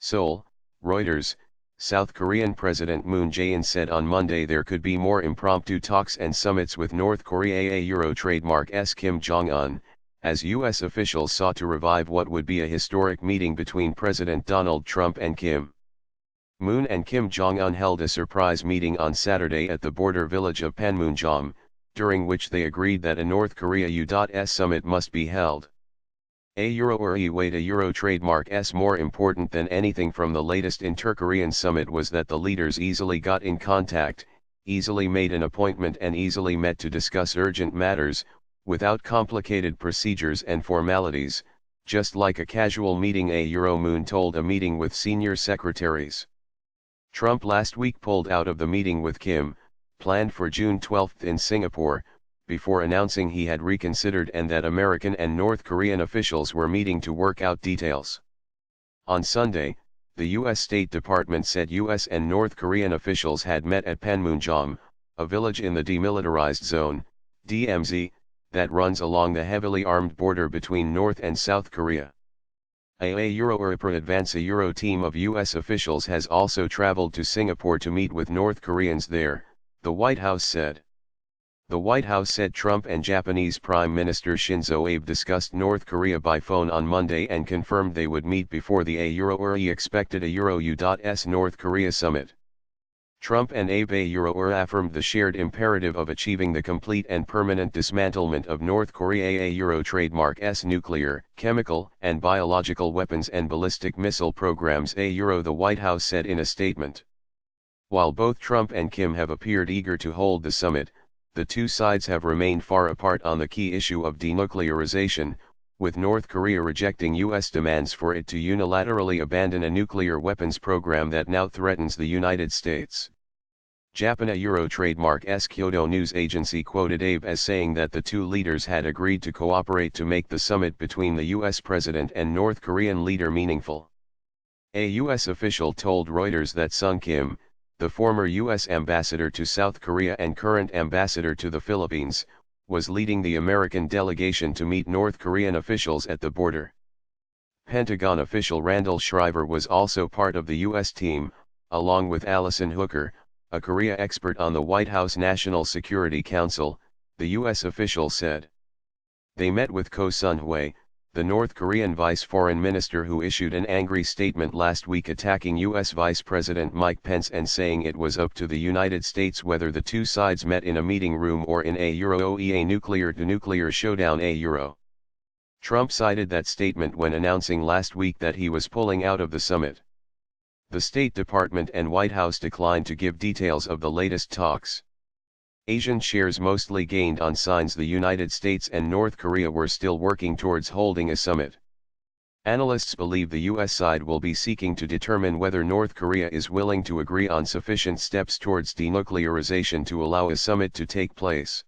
Seoul, Reuters. South Korean President Moon Jae-in said on Monday there could be more impromptu talks and summits with North Korea a Euro trademark Kim Jong-un, as U.S. officials sought to revive what would be a historic meeting between President Donald Trump and Kim. Moon and Kim Jong-un held a surprise meeting on Saturday at the border village of Panmunjom, during which they agreed that a North Korea U.S. summit must be held. A Euro trademark more important than anything from the latest inter-Korean summit was that the leaders easily got in contact, easily made an appointment and easily met to discuss urgent matters, without complicated procedures and formalities, just like a casual meeting. Moon told a meeting with senior secretaries. Trump last week pulled out of the meeting with Kim, planned for June 12 in Singapore, before announcing he had reconsidered and that American and North Korean officials were meeting to work out details. On Sunday, the U.S. State Department said U.S. and North Korean officials had met at Panmunjom, a village in the Demilitarized Zone, DMZ, that runs along the heavily armed border between North and South Korea. A Euro team of U.S. officials has also traveled to Singapore to meet with North Koreans there, the White House said. The White House said Trump and Japanese Prime Minister Shinzo Abe discussed North Korea by phone on Monday and confirmed they would meet before the expected a Euro-U.S. North Korea summit. Trump and Abe affirmed the shared imperative of achieving the complete and permanent dismantlement of North Korea a Euro trademark nuclear, chemical, and biological weapons and ballistic missile programs the White House said in a statement. While both Trump and Kim have appeared eager to hold the summit, the two sides have remained far apart on the key issue of denuclearization, with North Korea rejecting U.S. demands for it to unilaterally abandon a nuclear weapons program that now threatens the United States. Japan Euro trademark Kyodo News Agency quoted Abe as saying that the two leaders had agreed to cooperate to make the summit between the U.S. president and North Korean leader meaningful. A U.S. official told Reuters that Sung Kim, the former U.S. ambassador to South Korea and current ambassador to the Philippines, was leading the American delegation to meet North Korean officials at the border. Pentagon official Randall Shriver was also part of the U.S. team, along with Allison Hooker, a Korea expert on the White House National Security Council, the U.S. official said. They met with Ko Sun-hwe, the North Korean vice foreign minister who issued an angry statement last week attacking U.S. Vice President Mike Pence and saying it was up to the United States whether the two sides met in a meeting room or in a Euro-OEA nuclear showdown. Trump cited that statement when announcing last week that he was pulling out of the summit. The State Department and White House declined to give details of the latest talks. Asian shares mostly gained on signs the United States and North Korea were still working towards holding a summit. Analysts believe the U.S. side will be seeking to determine whether North Korea is willing to agree on sufficient steps towards denuclearization to allow a summit to take place.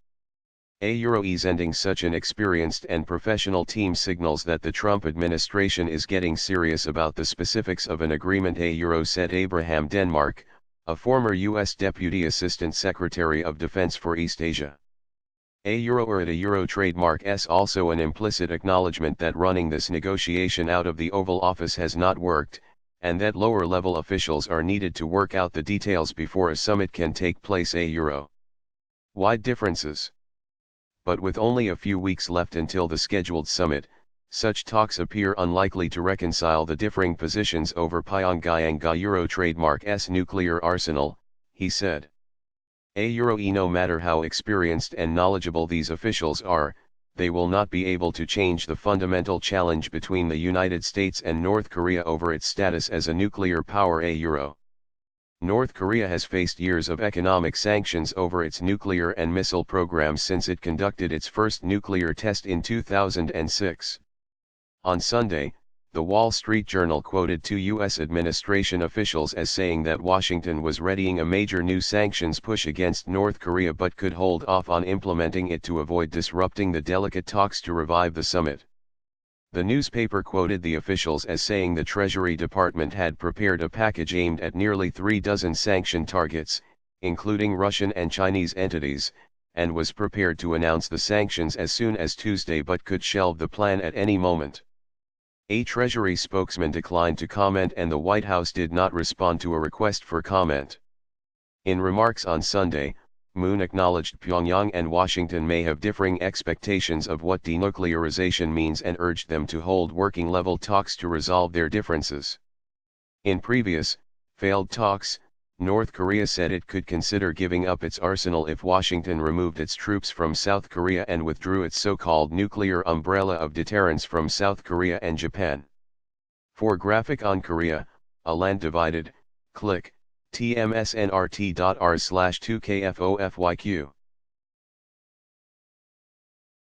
Ending such an experienced and professional team signals that the Trump administration is getting serious about the specifics of an agreement said Abraham Denmark, a former U.S. Deputy Assistant Secretary of Defense for East Asia. A Euro trademark also an implicit acknowledgement that running this negotiation out of the Oval Office has not worked, and that lower-level officials are needed to work out the details before a summit can take place. Wide differences. But with only a few weeks left until the scheduled summit, such talks appear unlikely to reconcile the differing positions over Pyongyang's Euro trademark's nuclear arsenal, he said. No matter how experienced and knowledgeable these officials are, they will not be able to change the fundamental challenge between the United States and North Korea over its status as a nuclear power. North Korea has faced years of economic sanctions over its nuclear and missile programs since it conducted its first nuclear test in 2006. On Sunday, The Wall Street Journal quoted two U.S. administration officials as saying that Washington was readying a major new sanctions push against North Korea but could hold off on implementing it to avoid disrupting the delicate talks to revive the summit. The newspaper quoted the officials as saying the Treasury Department had prepared a package aimed at nearly 36 sanction targets, including Russian and Chinese entities, and was prepared to announce the sanctions as soon as Tuesday but could shelve the plan at any moment. A Treasury spokesman declined to comment and the White House did not respond to a request for comment. In remarks on Sunday, Moon acknowledged Pyongyang and Washington may have differing expectations of what denuclearization means and urged them to hold working-level talks to resolve their differences. In previous, failed talks, North Korea said it could consider giving up its arsenal if Washington removed its troops from South Korea and withdrew its so-called nuclear umbrella of deterrence from South Korea and Japan. For graphic on Korea, a land divided, click tmsnrt.r/2kfofyq.